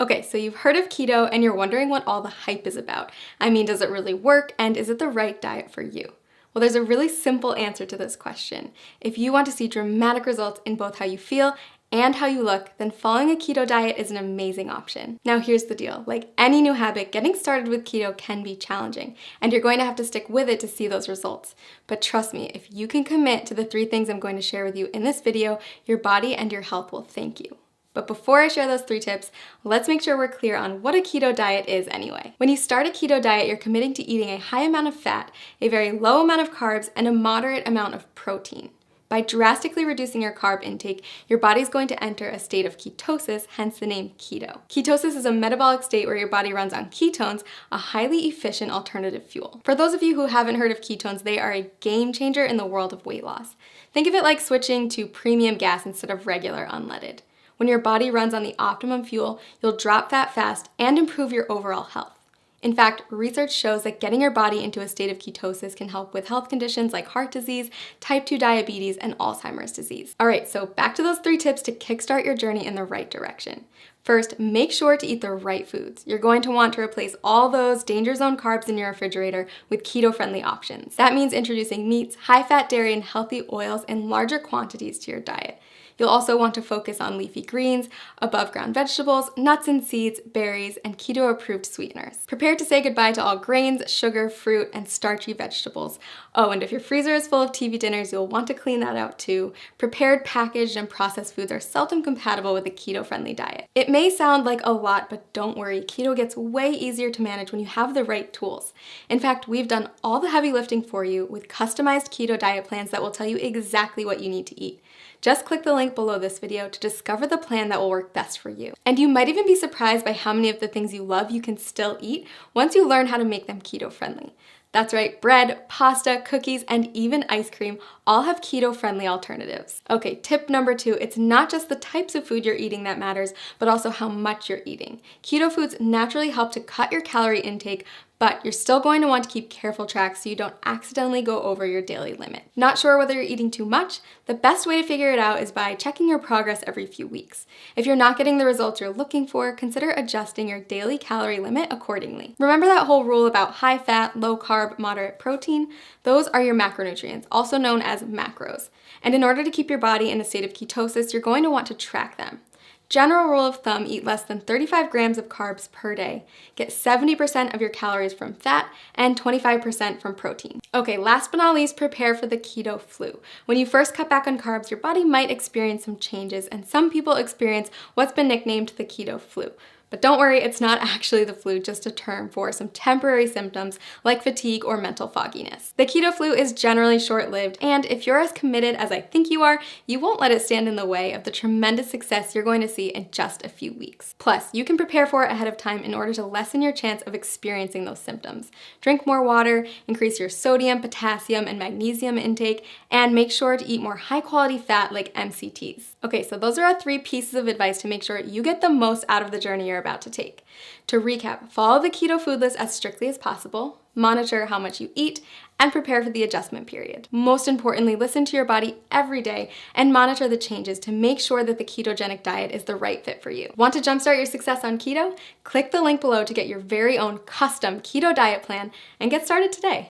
Okay, so you've heard of keto and you're wondering what all the hype is about. I mean, does it really work and is it the right diet for you? Well, there's a really simple answer to this question. If you want to see dramatic results in both how you feel and how you look, then following a keto diet is an amazing option. Now here's the deal, like any new habit, getting started with keto can be challenging, and you're going to have to stick with it to see those results. But trust me, if you can commit to the 3 things I'm going to share with you in this video, your body and your health will thank you. But before I share those 3 tips, let's make sure we're clear on what a keto diet is anyway. When you start a keto diet, you're committing to eating a high amount of fat, a very low amount of carbs, and a moderate amount of protein. By drastically reducing your carb intake, your body's going to enter a state of ketosis, hence the name keto. Ketosis is a metabolic state where your body runs on ketones, a highly efficient alternative fuel. For those of you who haven't heard of ketones, they are a game changer in the world of weight loss. Think of it like switching to premium gas instead of regular unleaded. When your body runs on the optimum fuel, you'll drop fat fast and improve your overall health. In fact, research shows that getting your body into a state of ketosis can help with health conditions like heart disease, type 2 diabetes, and Alzheimer's disease. All right, so back to those 3 tips to kickstart your journey in the right direction. First, make sure to eat the right foods. You're going to want to replace all those danger zone carbs in your refrigerator with keto-friendly options. That means introducing meats, high-fat dairy, and healthy oils in larger quantities to your diet. You'll also want to focus on leafy greens, above-ground vegetables, nuts and seeds, berries, and keto-approved sweeteners. Prepare to say goodbye to all grains, sugar, fruit, and starchy vegetables. Oh, and if your freezer is full of TV dinners, you'll want to clean that out too. Prepared, packaged, and processed foods are seldom compatible with a keto-friendly diet. It may sound like a lot, but don't worry, keto gets way easier to manage when you have the right tools. In fact, we've done all the heavy lifting for you with customized keto diet plans that will tell you exactly what you need to eat. Just click the link below this video to discover the plan that will work best for you. And you might even be surprised by how many of the things you love you can still eat once you learn how to make them keto-friendly. That's right, bread, pasta, cookies, and even ice cream all have keto-friendly alternatives. Okay, tip number 2, it's not just the types of food you're eating that matters, but also how much you're eating. Keto foods naturally help to cut your calorie intake, but you're still going to want to keep careful track so you don't accidentally go over your daily limit. Not sure whether you're eating too much? The best way to figure it out is by checking your progress every few weeks. If you're not getting the results you're looking for, consider adjusting your daily calorie limit accordingly. Remember that whole rule about high fat, low carb, moderate protein? Those are your macronutrients, also known as macros. And in order to keep your body in a state of ketosis, you're going to want to track them. General rule of thumb, eat less than 35 grams of carbs per day. Get 70% of your calories from fat and 25% from protein. Okay, last but not least, prepare for the keto flu. When you first cut back on carbs, your body might experience some changes, and some people experience what's been nicknamed the keto flu. But don't worry, it's not actually the flu, just a term for some temporary symptoms like fatigue or mental fogginess. The keto flu is generally short-lived, and if you're as committed as I think you are, you won't let it stand in the way of the tremendous success you're going to see in just a few weeks. Plus, you can prepare for it ahead of time in order to lessen your chance of experiencing those symptoms. Drink more water, increase your sodium, potassium, and magnesium intake, and make sure to eat more high-quality fat like MCTs. Okay, so those are our 3 pieces of advice to make sure you get the most out of the journey you're about to take. To recap, follow the keto food list as strictly as possible, monitor how much you eat, and prepare for the adjustment period. Most importantly, listen to your body every day and monitor the changes to make sure that the ketogenic diet is the right fit for you. Want to jumpstart your success on keto? Click the link below to get your very own custom keto diet plan and get started today.